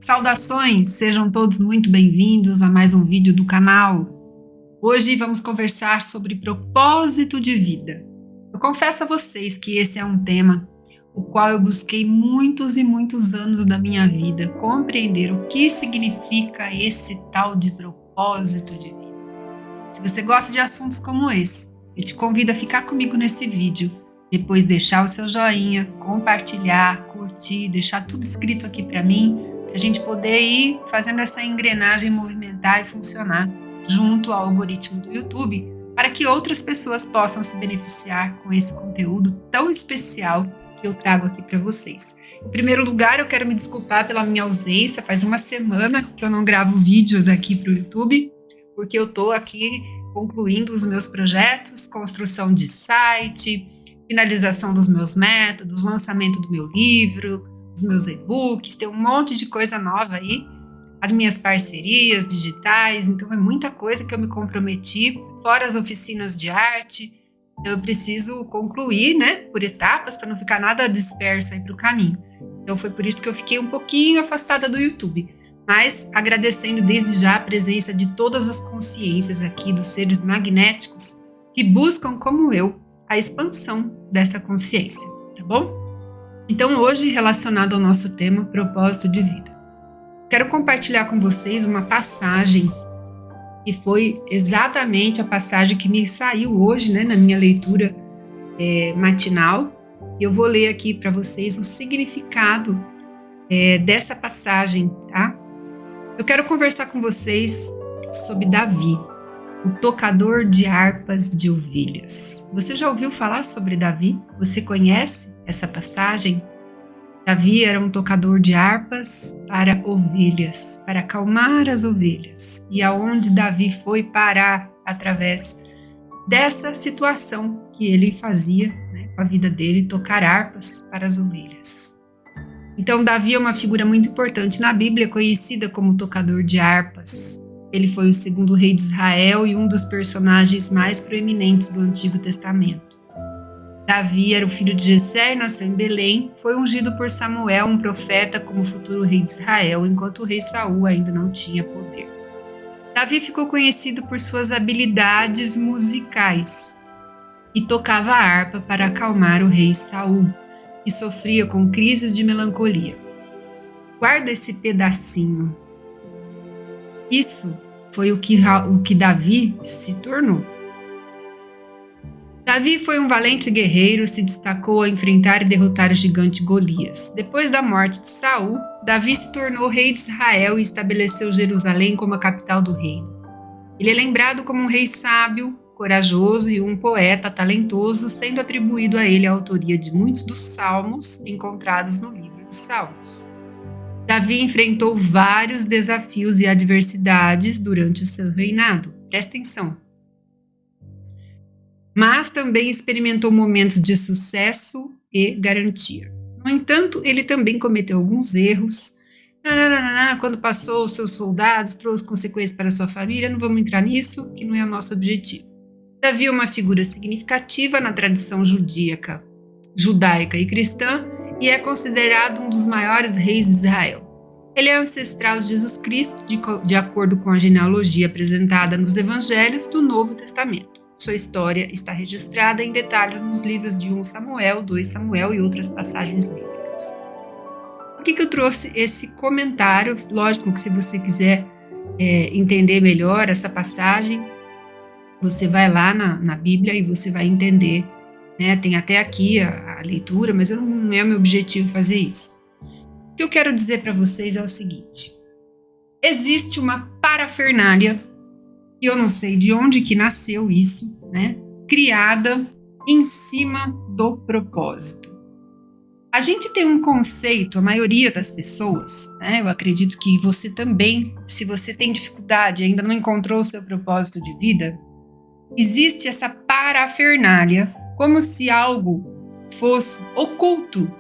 Saudações, sejam todos muito bem-vindos a mais um vídeo do canal. Hoje vamos conversar sobre propósito de vida. Eu confesso a vocês que esse é um tema o qual eu busquei muitos e muitos anos da minha vida compreender o que significa esse tal de propósito de vida. Se você gosta de assuntos como esse, eu te convido a ficar comigo nesse vídeo, depois deixar o seu joinha, compartilhar, curtir, deixar tudo escrito aqui para mim, para a gente poder ir fazendo essa engrenagem movimentar e funcionar junto ao algoritmo do YouTube, para que outras pessoas possam se beneficiar com esse conteúdo tão especial que eu trago aqui para vocês. Em primeiro lugar, eu quero me desculpar pela minha ausência, faz uma semana que eu não gravo vídeos aqui para o YouTube, porque eu estou aqui concluindo os meus projetos, construção de site, finalização dos meus métodos, lançamento do meu livro, dos meus e-books, tem um monte de coisa nova aí, as minhas parcerias digitais, então é muita coisa que eu me comprometi, fora as oficinas de arte. Eu preciso concluir, né, por etapas, para não ficar nada disperso aí para o caminho. Então foi por isso que eu fiquei um pouquinho afastada do YouTube, mas agradecendo desde já a presença de todas as consciências aqui, dos seres magnéticos que buscam, como eu, a expansão dessa consciência, tá bom? Então hoje, relacionado ao nosso tema, propósito de vida, quero compartilhar com vocês uma passagem que foi exatamente a passagem que me saiu hoje, né, na minha leitura matinal. E eu vou ler aqui para vocês o significado dessa passagem, tá? Eu quero conversar com vocês sobre Davi, o tocador de harpas de ovelhas. Você já ouviu falar sobre Davi? Você conhece essa passagem? Davi era um tocador de harpas para ovelhas, para acalmar as ovelhas. E aonde Davi foi parar através dessa situação que ele fazia, né, com a vida dele, tocar harpas para as ovelhas. Então, Davi é uma figura muito importante na Bíblia, conhecida como tocador de harpas. Ele foi o segundo rei de Israel e um dos personagens mais proeminentes do Antigo Testamento. Davi era o filho de Jessé, nasceu em Belém, foi ungido por Samuel, um profeta, como futuro rei de Israel, enquanto o rei Saul ainda não tinha poder. Davi ficou conhecido por suas habilidades musicais e tocava a harpa para acalmar o rei Saul, que sofria com crises de melancolia. Guarda esse pedacinho. Isso foi o que Davi se tornou. Davi foi um valente guerreiro, se destacou a enfrentar e derrotar o gigante Golias. Depois da morte de Saul, Davi se tornou rei de Israel e estabeleceu Jerusalém como a capital do reino. Ele é lembrado como um rei sábio, corajoso e um poeta talentoso, sendo atribuído a ele a autoria de muitos dos salmos encontrados no livro de Salmos. Davi enfrentou vários desafios e adversidades durante o seu reinado. Presta atenção. Mas também experimentou momentos de sucesso e garantia. No entanto, ele também cometeu alguns erros. Quando passou os seus soldados, trouxe consequências para sua família. Não vamos entrar nisso, que não é o nosso objetivo. Davi é uma figura significativa na tradição judaica e cristã e é considerado um dos maiores reis de Israel. Ele é ancestral de Jesus Cristo, de acordo com a genealogia apresentada nos evangelhos do Novo Testamento. Sua história está registrada em detalhes nos livros de 1 Samuel, 2 Samuel e outras passagens bíblicas. Por que eu trouxe esse comentário? Lógico que se você quiser entender melhor essa passagem, você vai lá na Bíblia e você vai entender, né? Tem até aqui a leitura, mas não é o meu objetivo fazer isso. O que eu quero dizer para vocês é o seguinte: existe uma parafernália, e eu não sei de onde que nasceu isso, né? Criada em cima do propósito. A gente tem um conceito, a maioria das pessoas, né? Eu acredito que você também, se você tem dificuldade, ainda não encontrou o seu propósito de vida, existe essa parafernália, como se algo fosse oculto,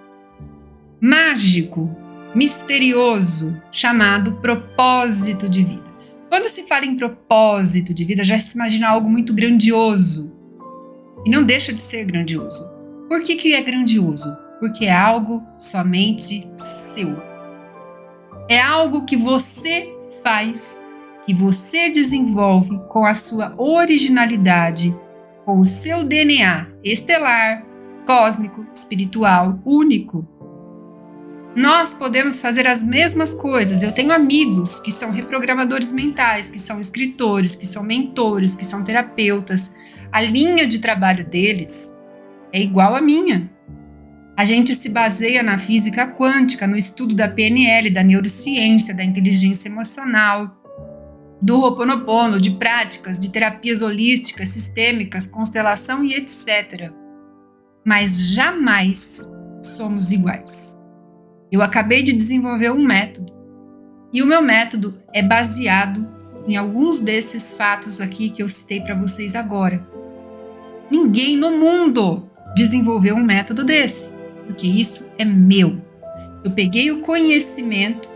mágico, misterioso, chamado propósito de vida. Quando se fala em propósito de vida, já se imagina algo muito grandioso. E não deixa de ser grandioso. Por que é grandioso? Porque é algo somente seu. É algo que você faz, que você desenvolve com a sua originalidade, com o seu DNA estelar, cósmico, espiritual, único. Nós podemos fazer as mesmas coisas. Eu tenho amigos que são reprogramadores mentais, que são escritores, que são mentores, que são terapeutas. A linha de trabalho deles é igual à minha. A gente se baseia na física quântica, no estudo da PNL, da neurociência, da inteligência emocional, do Ho'oponopono, de práticas, de terapias holísticas, sistêmicas, constelação e etc. Mas jamais somos iguais. Eu acabei de desenvolver um método. E o meu método é baseado em alguns desses fatos aqui que eu citei para vocês agora. Ninguém no mundo desenvolveu um método desse, porque isso é meu. Eu peguei o conhecimento,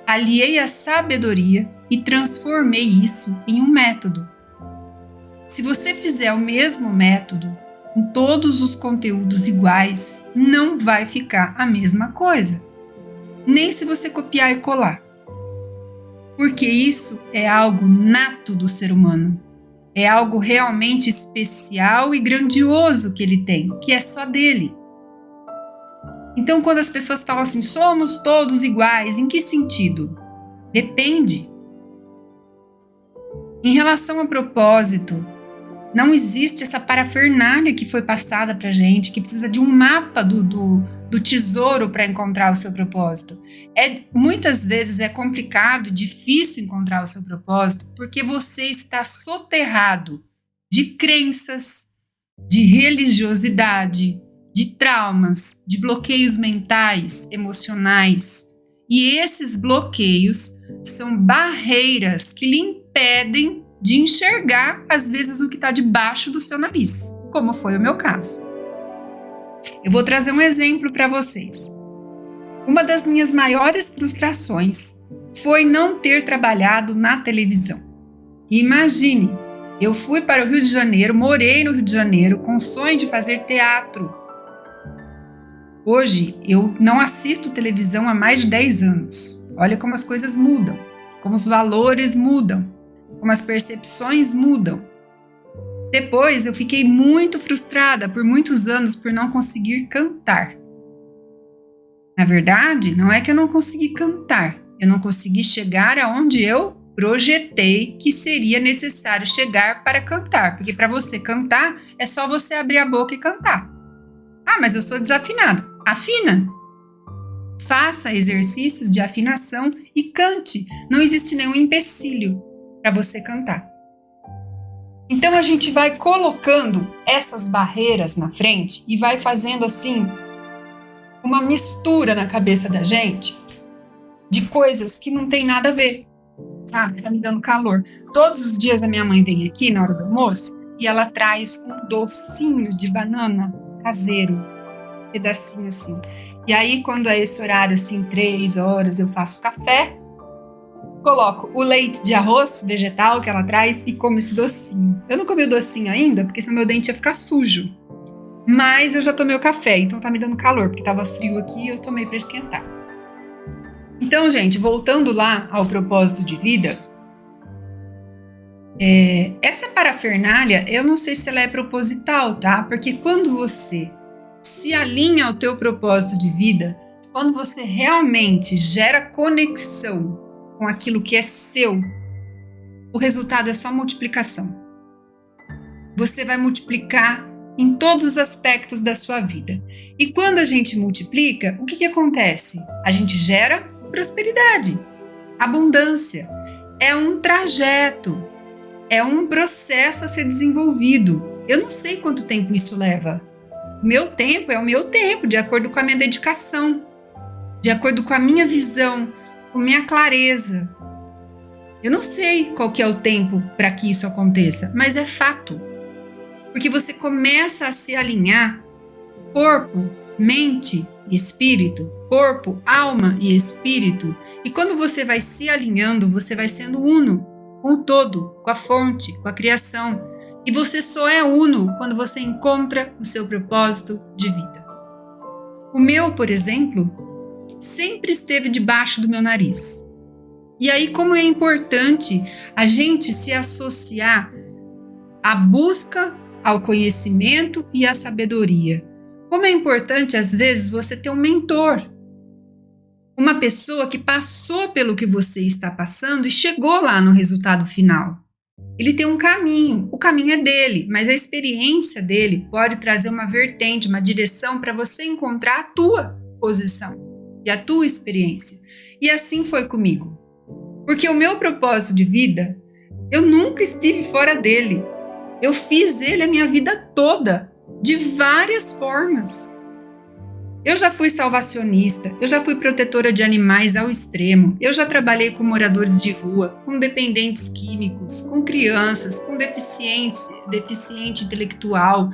aliei a sabedoria e transformei isso em um método. Se você fizer o mesmo método, com todos os conteúdos iguais, não vai ficar a mesma coisa. Nem se você copiar e colar. Porque isso é algo nato do ser humano. É algo realmente especial e grandioso que ele tem, que é só dele. Então, quando as pessoas falam assim, somos todos iguais, em que sentido? Depende. Em relação a propósito, não existe essa parafernália que foi passada pra gente, que precisa de um mapa do tesouro para encontrar o seu propósito. Muitas vezes é complicado, difícil encontrar o seu propósito, porque você está soterrado de crenças, de religiosidade, de traumas, de bloqueios mentais, emocionais. E esses bloqueios são barreiras que lhe impedem de enxergar, às vezes, o que está debaixo do seu nariz, como foi o meu caso. Eu vou trazer um exemplo para vocês. Uma das minhas maiores frustrações foi não ter trabalhado na televisão. Imagine, eu fui para o Rio de Janeiro, morei no Rio de Janeiro com o sonho de fazer teatro. Hoje, eu não assisto televisão há mais de 10 anos. Olha como as coisas mudam, como os valores mudam, como as percepções mudam. Depois, eu fiquei muito frustrada por muitos anos por não conseguir cantar. Na verdade, não é que eu não consegui cantar, eu não consegui chegar aonde eu projetei que seria necessário chegar para cantar, porque para você cantar é só você abrir a boca e cantar. Ah, mas eu sou desafinada. Afina! Faça exercícios de afinação e cante. Não existe nenhum empecilho para você cantar. Então a gente vai colocando essas barreiras na frente e vai fazendo assim uma mistura na cabeça da gente de coisas que não tem nada a ver. Sabe? Tá me dando calor. Todos os dias a minha mãe vem aqui na hora do almoço e ela traz um docinho de banana caseiro, um pedacinho assim. E aí quando é esse horário assim, 3 horas, eu faço café, coloco o leite de arroz vegetal que ela traz e como esse docinho. Eu não comi o docinho ainda, porque senão meu dente ia ficar sujo. Mas eu já tomei o café, então tá me dando calor, porque tava frio aqui e eu tomei para esquentar. Então, gente, voltando lá ao propósito de vida, essa parafernália, eu não sei se ela é proposital, tá? Porque quando você se alinha ao teu propósito de vida, quando você realmente gera conexão com aquilo que é seu, o resultado é só multiplicação. Você vai multiplicar em todos os aspectos da sua vida. E quando a gente multiplica, o que acontece? A gente gera prosperidade, abundância. É um trajeto, é um processo a ser desenvolvido. Eu não sei quanto tempo isso leva. Meu tempo é o meu tempo, de acordo com a minha dedicação, de acordo com a minha visão, com a minha clareza. Eu não sei qual que é o tempo para que isso aconteça, mas é fato. Porque você começa a se alinhar corpo, mente e espírito, corpo, alma e espírito. E quando você vai se alinhando, você vai sendo uno com o todo, com a fonte, com a criação. E você só é uno quando você encontra o seu propósito de vida. O meu, por exemplo, sempre esteve debaixo do meu nariz. E aí, como é importante a gente se associar à busca, ao conhecimento e à sabedoria. Como é importante, às vezes, você ter um mentor. Uma pessoa que passou pelo que você está passando e chegou lá no resultado final. Ele tem um caminho, o caminho é dele, mas a experiência dele pode trazer uma vertente, uma direção para você encontrar a tua posição e a tua experiência. E assim foi comigo. Porque o meu propósito de vida, eu nunca estive fora dele. Eu fiz ele a minha vida toda, de várias formas. Eu já fui salvacionista, eu já fui protetora de animais ao extremo, eu já trabalhei com moradores de rua, com dependentes químicos, com crianças, com deficiente intelectual,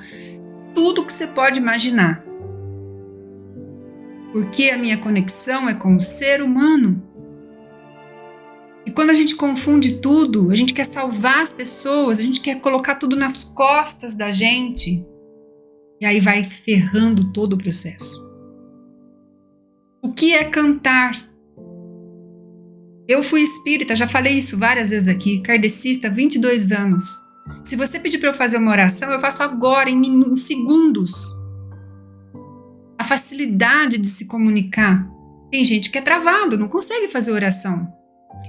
tudo que você pode imaginar. Porque a minha conexão é com o ser humano. E quando a gente confunde tudo, a gente quer salvar as pessoas, a gente quer colocar tudo nas costas da gente. E aí vai ferrando todo o processo. O que é cantar? Eu fui espírita, já falei isso várias vezes aqui, kardecista, 22 anos. Se você pedir para eu fazer uma oração, eu faço agora, em segundos. A facilidade de se comunicar. Tem gente que é travado, não consegue fazer oração.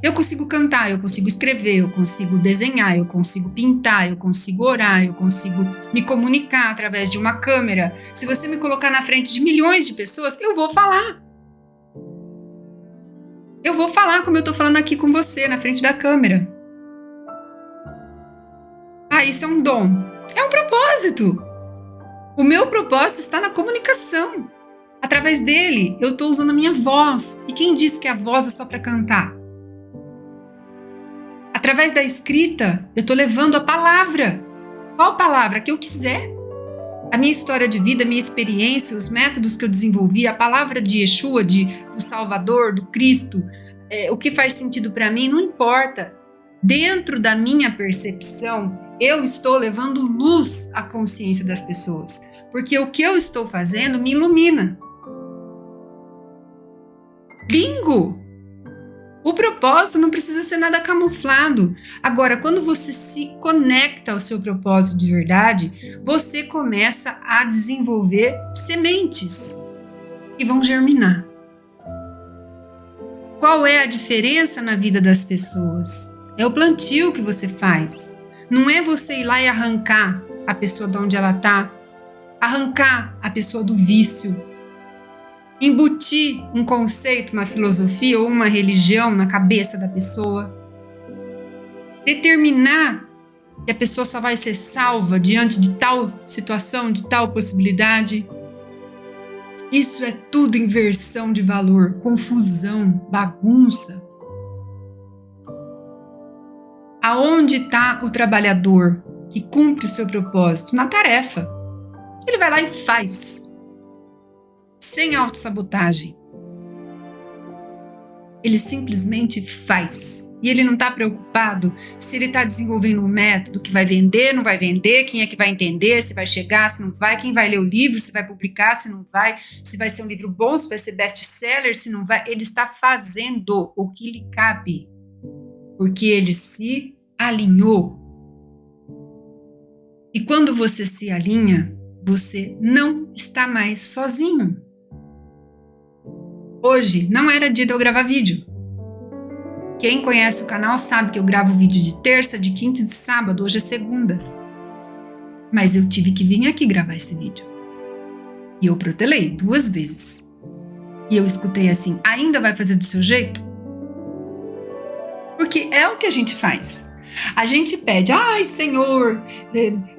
Eu consigo cantar, eu consigo escrever, eu consigo desenhar, eu consigo pintar, eu consigo orar, eu consigo me comunicar através de uma câmera. Se você me colocar na frente de milhões de pessoas, eu vou falar. Eu vou falar como eu estou falando aqui com você, na frente da câmera. Ah, isso é um dom. É um propósito. O meu propósito está na comunicação. Através dele, eu estou usando a minha voz. E quem disse que a voz é só para cantar? Através da escrita, eu estou levando a palavra. Qual palavra? A que eu quiser. A minha história de vida, a minha experiência, os métodos que eu desenvolvi, a palavra de Yeshua, do Salvador, do Cristo, o que faz sentido para mim, não importa. Dentro da minha percepção, eu estou levando luz à consciência das pessoas. Porque o que eu estou fazendo me ilumina. Bingo! O propósito não precisa ser nada camuflado. Agora, quando você se conecta ao seu propósito de verdade, você começa a desenvolver sementes que vão germinar. Qual é a diferença na vida das pessoas? É o plantio que você faz. Não é você ir lá e arrancar a pessoa de onde ela está, arrancar a pessoa do vício, embutir um conceito, uma filosofia ou uma religião na cabeça da pessoa, determinar que a pessoa só vai ser salva diante de tal situação, de tal possibilidade. Isso é tudo inversão de valor, confusão, bagunça. Aonde está o trabalhador que cumpre o seu propósito? Na tarefa. Ele vai lá e faz. Sem autossabotagem. Ele simplesmente faz. E ele não está preocupado se ele está desenvolvendo um método que vai vender, não vai vender, quem é que vai entender, se vai chegar, se não vai, quem vai ler o livro, se vai publicar, se não vai, se vai ser um livro bom, se vai ser best-seller, se não vai. Ele está fazendo o que lhe cabe. Porque ele se alinhou. E quando você se alinha, você não está mais sozinho. Hoje não era dia de eu gravar vídeo. Quem conhece o canal sabe que eu gravo vídeo de terça, de quinta e de sábado. Hoje é segunda. Mas eu tive que vir aqui gravar esse vídeo. E eu protelei 2 vezes. E eu escutei assim, ainda vai fazer do seu jeito? Porque é o que a gente faz. A gente pede, ai Senhor,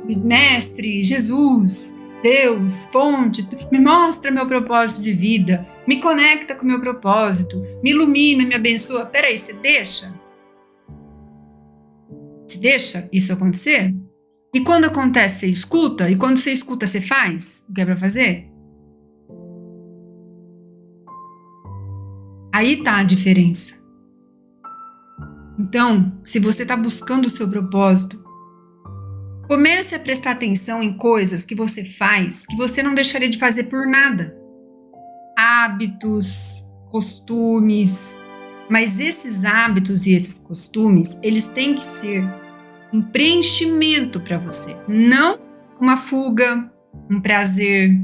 Mestre, Jesus, Deus, fonte, me mostra meu propósito de vida, me conecta com o meu propósito, me ilumina, me abençoa. Peraí, você deixa? Você deixa isso acontecer? E quando acontece, você escuta? E quando você escuta, você faz o que é para fazer? Aí tá a diferença. Então, se você está buscando o seu propósito, comece a prestar atenção em coisas que você faz que você não deixaria de fazer por nada. Hábitos, costumes, mas esses hábitos e esses costumes, eles têm que ser um preenchimento para você, não uma fuga, um prazer.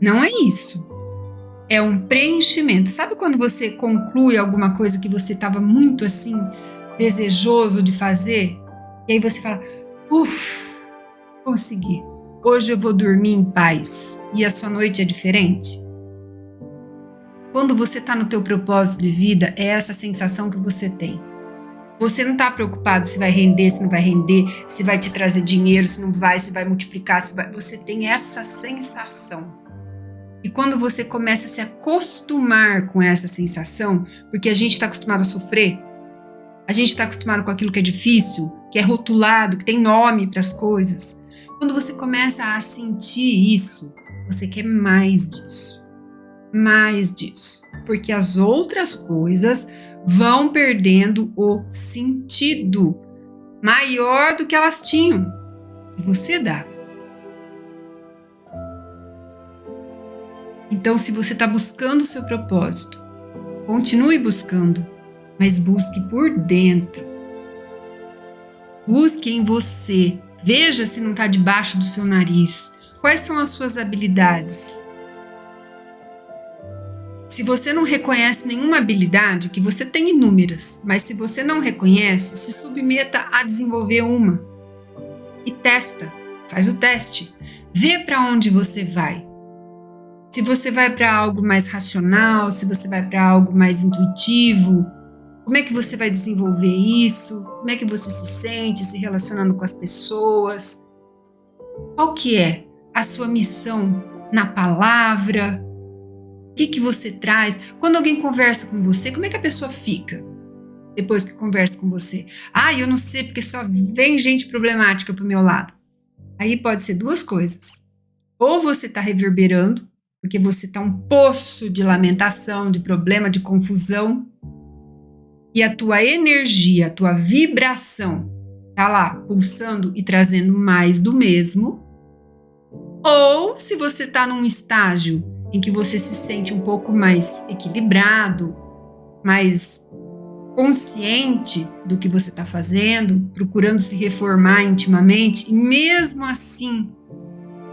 Não é isso. É um preenchimento. Sabe quando você conclui alguma coisa que você estava muito assim desejoso de fazer? E aí você fala, consegui. Hoje eu vou dormir em paz. E a sua noite é diferente? Quando você está no teu propósito de vida, é essa sensação que você tem. Você não está preocupado se vai render, se não vai render, se vai te trazer dinheiro, se não vai, se vai multiplicar, se vai... Você tem essa sensação. E quando você começa a se acostumar com essa sensação, porque a gente está acostumado a sofrer, a gente está acostumado com aquilo que é difícil, que é rotulado, que tem nome para as coisas. Quando você começa a sentir isso, você quer mais disso. Mais disso. Porque as outras coisas vão perdendo o sentido maior do que elas tinham. E você dava. Então, se você está buscando o seu propósito, continue buscando, mas busque por dentro. Busque em você. Veja se não está debaixo do seu nariz. Quais são as suas habilidades? Se você não reconhece nenhuma habilidade, que você tem inúmeras, mas se você não reconhece, se submeta a desenvolver uma. E testa, faz o teste. Vê para onde você vai. Se você vai para algo mais racional, se você vai para algo mais intuitivo, como é que você vai desenvolver isso? Como é que você se sente se relacionando com as pessoas? Qual que é a sua missão na palavra? O que você traz? Quando alguém conversa com você, como é que a pessoa fica depois que conversa com você? Eu não sei, porque só vem gente problemática pro meu lado. Aí pode ser duas coisas. Ou você está reverberando, porque você está um poço de lamentação, de problema, de confusão, e a tua energia, a tua vibração está lá pulsando e trazendo mais do mesmo. Ou se você está num estágio em que você se sente um pouco mais equilibrado, mais consciente do que você está fazendo, procurando se reformar intimamente, e mesmo assim,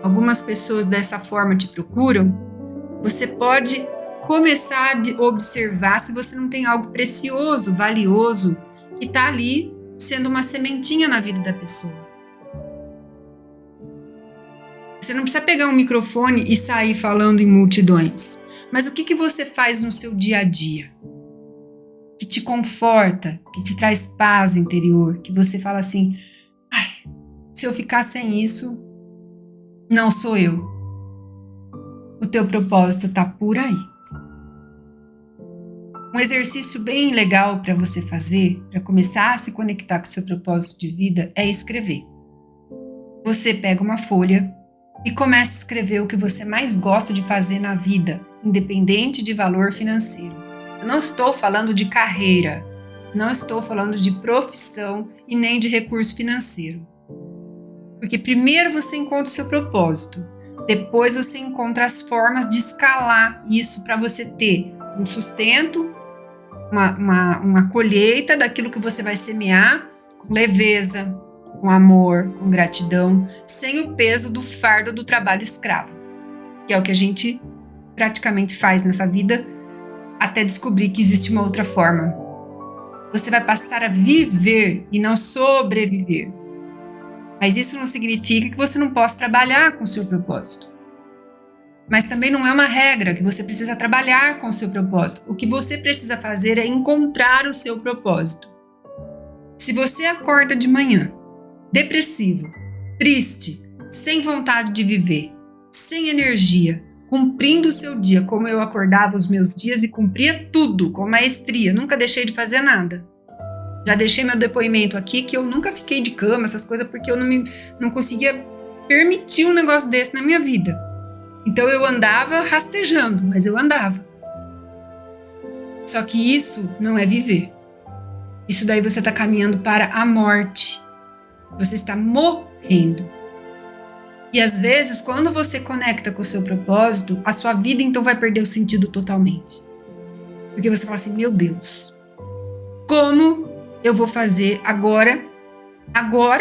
algumas pessoas dessa forma te procuram, você pode começar a observar se você não tem algo precioso, valioso, que está ali sendo uma sementinha na vida da pessoa. Você não precisa pegar um microfone e sair falando em multidões. Mas o que você faz no seu dia a dia? Que te conforta, que te traz paz interior, que você fala assim, se eu ficar sem isso, não sou eu. O teu propósito está por aí. Um exercício bem legal para você fazer, para começar a se conectar com o seu propósito de vida, é escrever. Você pega uma folha e começa a escrever o que você mais gosta de fazer na vida, independente de valor financeiro. Eu não estou falando de carreira, não estou falando de profissão e nem de recurso financeiro. Porque primeiro você encontra o seu propósito, depois você encontra as formas de escalar isso para você ter um sustento, uma colheita daquilo que você vai semear com leveza, com amor, com gratidão, sem o peso do fardo do trabalho escravo, que é o que a gente praticamente faz nessa vida, até descobrir que existe uma outra forma. Você vai passar a viver e não sobreviver. Mas isso não significa que você não possa trabalhar com o seu propósito. Mas também não é uma regra que você precisa trabalhar com o seu propósito. O que você precisa fazer é encontrar o seu propósito. Se você acorda de manhã depressivo, triste, sem vontade de viver, sem energia, cumprindo o seu dia como eu acordava os meus dias e cumpria tudo com maestria, nunca deixei de fazer nada. Já deixei meu depoimento aqui que eu nunca fiquei de cama, essas coisas, porque eu não conseguia permitir um negócio desse na minha vida. Então eu andava rastejando, mas eu andava. Só que isso não é viver. Isso daí você está caminhando para a morte. Você está morrendo. E às vezes, quando você conecta com o seu propósito, a sua vida então vai perder o sentido totalmente. Porque você fala assim, meu Deus, como eu vou fazer agora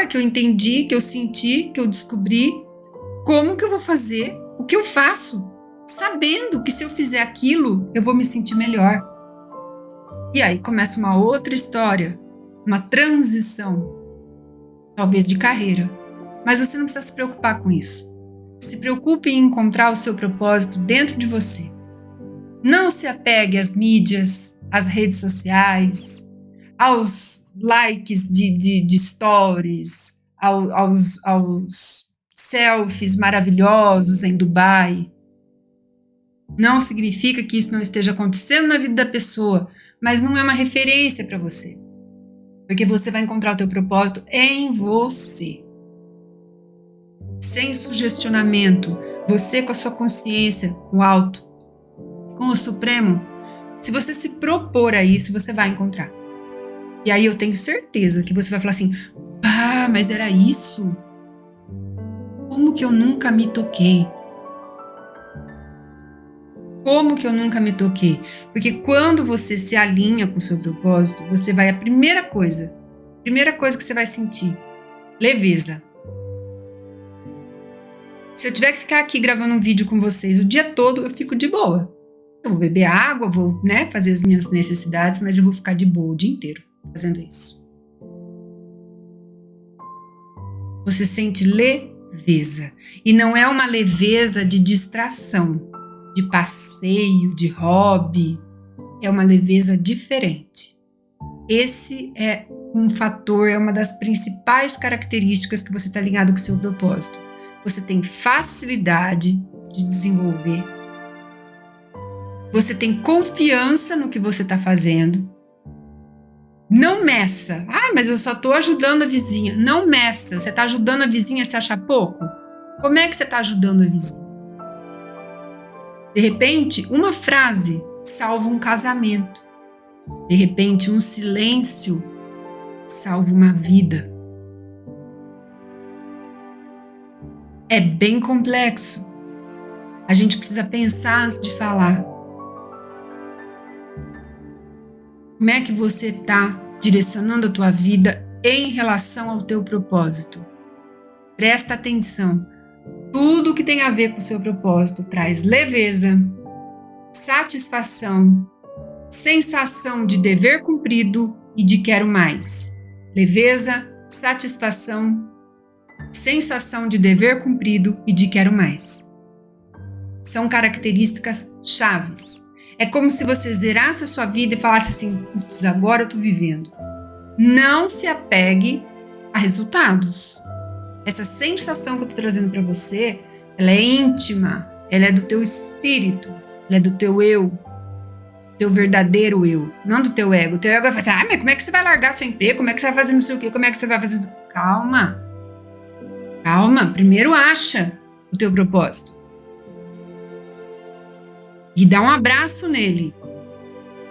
que eu entendi, que eu senti, que eu descobri, como que eu vou fazer o que eu faço, sabendo que se eu fizer aquilo, eu vou me sentir melhor. E aí começa uma outra história, uma transição, talvez de carreira. Mas você não precisa se preocupar com isso. Se preocupe em encontrar o seu propósito dentro de você. Não se apegue às mídias, às redes sociais, aos likes de stories, aos selfies maravilhosos em Dubai. Não significa que isso não esteja acontecendo na vida da pessoa, mas não é uma referência para você. Porque você vai encontrar o teu propósito em você. Sem sugestionamento, você com a sua consciência, o alto, com o Supremo, se você se propor a isso, você vai encontrar. E aí eu tenho certeza que você vai falar assim, pá, mas era isso? Como que eu nunca me toquei? Como que eu nunca me toquei? Porque quando você se alinha com o seu propósito, você vai, a primeira coisa que você vai sentir, leveza. Se eu tiver que ficar aqui gravando um vídeo com vocês o dia todo, eu fico de boa. Eu vou beber água, vou, fazer as minhas necessidades, mas eu vou ficar de boa o dia inteiro fazendo isso. Você sente leveza. E não é uma leveza de distração, de passeio, de hobby. É uma leveza diferente. Esse é um fator, é uma das principais características que você está alinhado com o seu propósito. Você tem facilidade de desenvolver. Você tem confiança no que você está fazendo. Não meça. Ah, mas eu só estou ajudando a vizinha. Não meça. Você está ajudando a vizinha, você acha pouco? Como é que você está ajudando a vizinha? De repente, uma frase salva um casamento. De repente, um silêncio salva uma vida. É bem complexo. A gente precisa pensar antes de falar. Como é que você está direcionando a tua vida em relação ao teu propósito? Presta atenção. Tudo que tem a ver com o seu propósito traz leveza, satisfação, sensação de dever cumprido e de quero mais. Leveza, satisfação, sensação de dever cumprido e de quero mais. São características chaves. É como se você zerasse a sua vida e falasse assim, putz, agora eu tô vivendo. Não se apegue a resultados. Essa sensação que eu tô trazendo para você, ela é íntima, ela é do teu espírito, ela é do teu eu, teu verdadeiro eu, não do teu ego. O teu ego vai falar assim, mas como é que você vai largar seu emprego? Como é que você vai fazer não sei o quê? Como é que você vai fazer... Calma. Primeiro acha o teu propósito. E dá um abraço nele.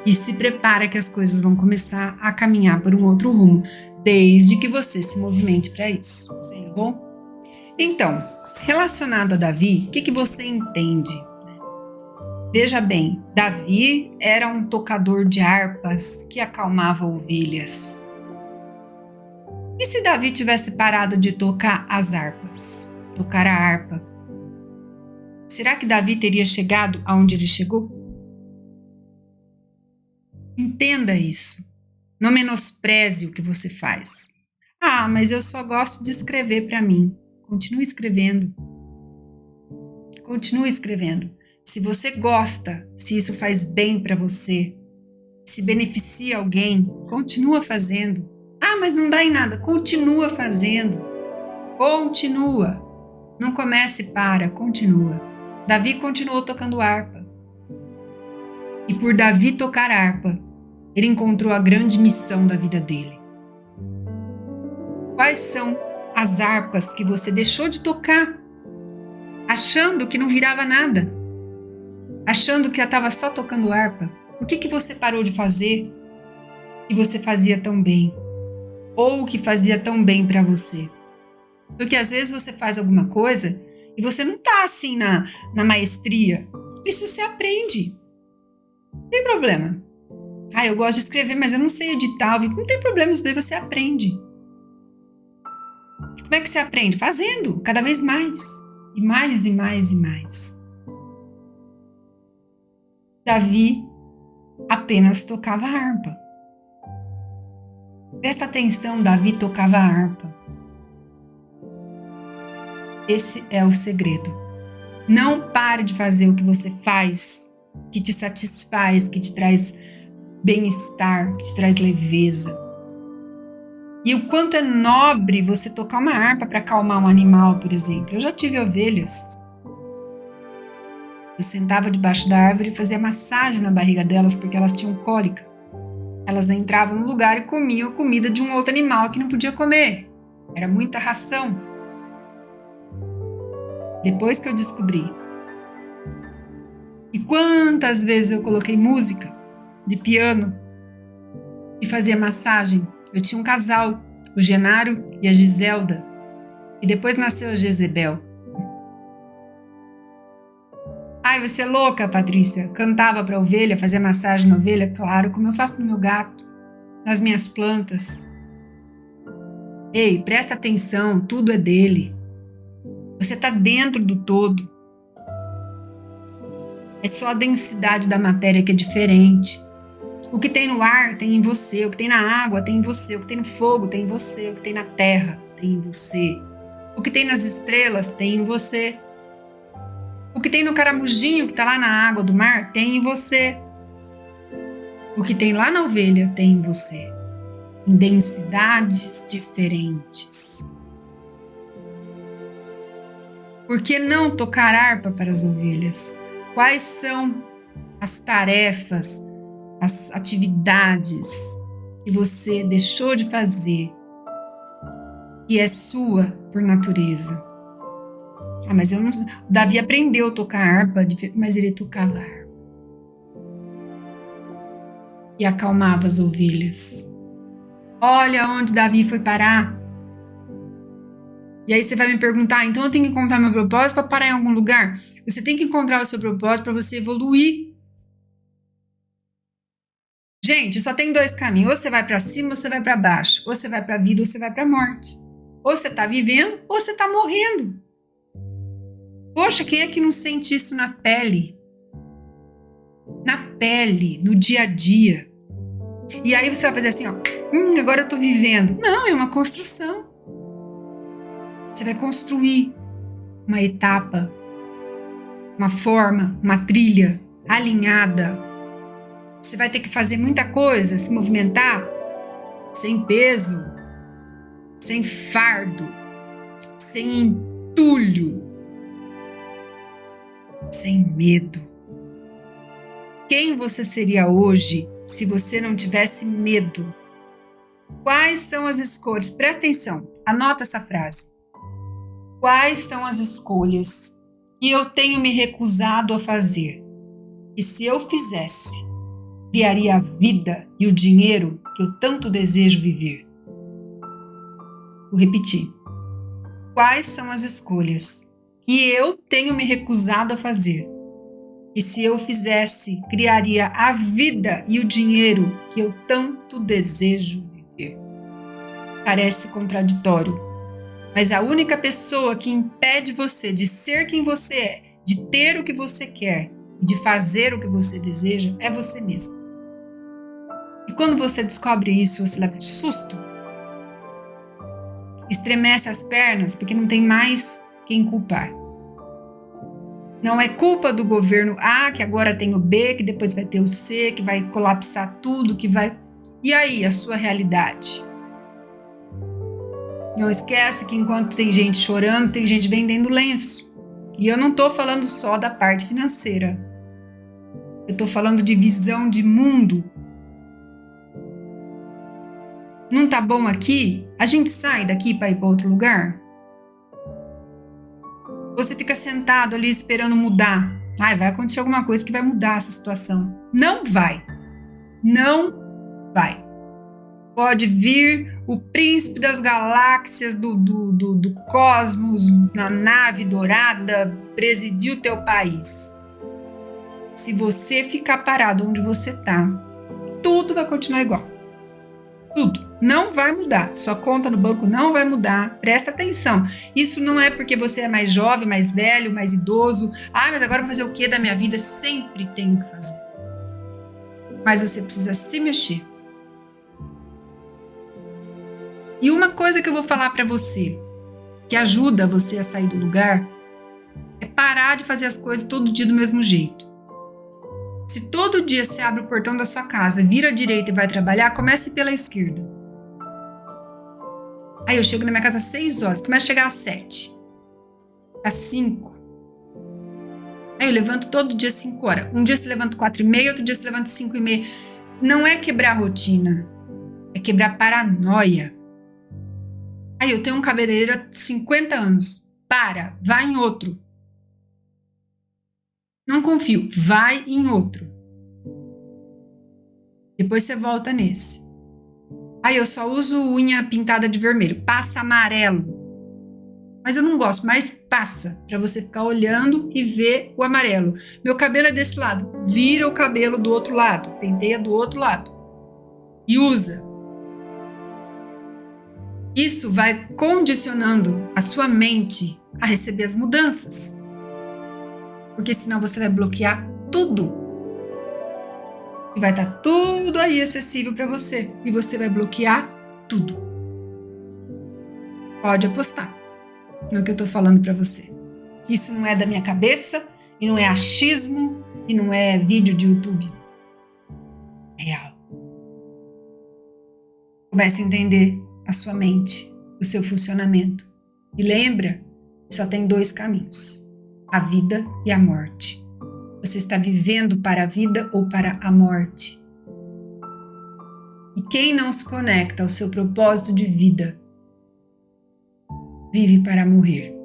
E se prepara que as coisas vão começar a caminhar por um outro rumo, desde que você se movimente para isso. Tá bom? Então, relacionado a Davi, o que você entende? Veja bem, Davi era um tocador de harpas que acalmava ovelhas. E se Davi tivesse parado de tocar as harpas, tocar a harpa? Será que Davi teria chegado aonde ele chegou? Entenda isso. Não menospreze o que você faz. Ah, mas eu só gosto de escrever para mim. Continue escrevendo. Continue escrevendo. Se você gosta, se isso faz bem para você, se beneficia alguém, continua fazendo. Ah, mas não dá em nada. Continua fazendo. Continua. Não comece e para, continua. Davi continuou tocando harpa. E por Davi tocar harpa, ele encontrou a grande missão da vida dele. Quais são as harpas que você deixou de tocar, achando que não virava nada? Achando que estava só tocando harpa? O que você parou de fazer que você fazia tão bem? Ou que fazia tão bem para você? Porque às vezes você faz alguma coisa E você não tá assim na maestria. Isso você aprende. Não tem problema. Eu gosto de escrever, mas eu não sei editar. Não tem problema, isso daí você aprende. Como é que você aprende? Fazendo, cada vez mais. E mais, e mais, e mais. Davi apenas tocava harpa. Presta atenção, Davi tocava harpa. Esse é o segredo. Não pare de fazer o que você faz, que te satisfaz, que te traz bem-estar, que te traz leveza. E o quanto é nobre você tocar uma harpa para acalmar um animal, por exemplo. Eu já tive ovelhas. Eu sentava debaixo da árvore e fazia massagem na barriga delas porque elas tinham cólica. Elas entravam no lugar e comiam a comida de um outro animal que não podia comer. Era muita ração. Depois que eu descobri. E quantas vezes eu coloquei música de piano e fazia massagem. Eu tinha um casal, o Genário e a Giselda. E depois nasceu a Jezebel. Ai, você é louca, Patrícia. Cantava pra ovelha, fazia massagem na ovelha? Claro, como eu faço no meu gato, nas minhas plantas. Ei, presta atenção, tudo é dele. Você tá dentro do todo. É só a densidade da matéria que é diferente. O que tem no ar tem em você, o que tem na água tem em você, o que tem no fogo tem em você, o que tem na terra tem em você. O que tem nas estrelas tem em você. O que tem no caramujinho que tá lá na água do mar tem em você. O que tem lá na ovelha tem em você. Em densidades diferentes. Por que não tocar harpa para as ovelhas? Quais são as tarefas, as atividades que você deixou de fazer, que é sua por natureza? Mas eu não. O Davi aprendeu a tocar harpa, mas ele tocava harpa. E acalmava as ovelhas. Olha onde Davi foi parar. E aí você vai me perguntar, então eu tenho que encontrar meu propósito para parar em algum lugar? Você tem que encontrar o seu propósito para você evoluir. Gente, só tem dois caminhos. Ou você vai para cima ou você vai para baixo. Ou você vai para a vida ou você vai para a morte. Ou você está vivendo ou você está morrendo. Poxa, quem é que não sente isso na pele? Na pele, no dia a dia. E aí você vai fazer assim, ó. Agora eu tô vivendo. Não, é uma construção. Você vai construir uma etapa, uma forma, uma trilha alinhada. Você vai ter que fazer muita coisa, se movimentar sem peso, sem fardo, sem entulho, sem medo. Quem você seria hoje se você não tivesse medo? Quais são as escolhas? Presta atenção, anota essa frase. Quais são as escolhas que eu tenho me recusado a fazer? E se eu fizesse, criaria a vida e o dinheiro que eu tanto desejo viver? Vou repetir. Quais são as escolhas que eu tenho me recusado a fazer? E se eu fizesse, criaria a vida e o dinheiro que eu tanto desejo viver? Parece contraditório. Mas a única pessoa que impede você de ser quem você é, de ter o que você quer e de fazer o que você deseja é você mesmo. E quando você descobre isso, você leva um susto. Estremece as pernas porque não tem mais quem culpar. Não é culpa do governo A, que agora tem o B, que depois vai ter o C, que vai colapsar tudo, que vai... E aí, a sua realidade? Não esquece que enquanto tem gente chorando, tem gente vendendo lenço. E eu não estou falando só da parte financeira. Eu estou falando de visão de mundo. Não tá bom aqui? A gente sai daqui para ir para outro lugar? Você fica sentado ali esperando mudar. Vai acontecer alguma coisa que vai mudar essa situação. Não vai. Não vai. Pode vir o príncipe das galáxias do cosmos na nave dourada presidir o teu país. Se você ficar parado onde você está, tudo vai continuar igual. Tudo. Não vai mudar. Sua conta no banco não vai mudar. Presta atenção. Isso não é porque você é mais jovem, mais velho, mais idoso. Ah, mas agora eu vou fazer o que da minha vida? Sempre tenho que fazer. Mas você precisa se mexer. E uma coisa que eu vou falar para você, que ajuda você a sair do lugar, é parar de fazer as coisas todo dia do mesmo jeito. Se todo dia você abre o portão da sua casa, vira à direita e vai trabalhar, comece pela esquerda. Aí eu chego na minha casa às 6 horas, começo a chegar às 7, às 5. Aí eu levanto todo dia às 5 horas. Um dia você levanta 4h30, outro dia você levanta 5h30. Não é quebrar a rotina, é quebrar paranoia. Aí eu tenho um cabeleireiro há 50 anos. Para, vai em outro. Não confio, vai em outro. Depois você volta nesse. Aí eu só uso unha pintada de vermelho, passa amarelo. Mas eu não gosto, mas passa, para você ficar olhando e ver o amarelo. Meu cabelo é desse lado, vira o cabelo do outro lado, penteia do outro lado. E usa. Isso vai condicionando a sua mente a receber as mudanças. Porque senão você vai bloquear tudo. E vai estar tudo aí acessível para você. E você vai bloquear tudo. Pode apostar no que eu tô falando para você. Isso não é da minha cabeça, e não é achismo, e não é vídeo de YouTube. É real. Comece a entender a sua mente, o seu funcionamento. E lembra que só tem 2 caminhos: a vida e a morte. Você está vivendo para a vida ou para a morte? E quem não se conecta ao seu propósito de vida, vive para morrer.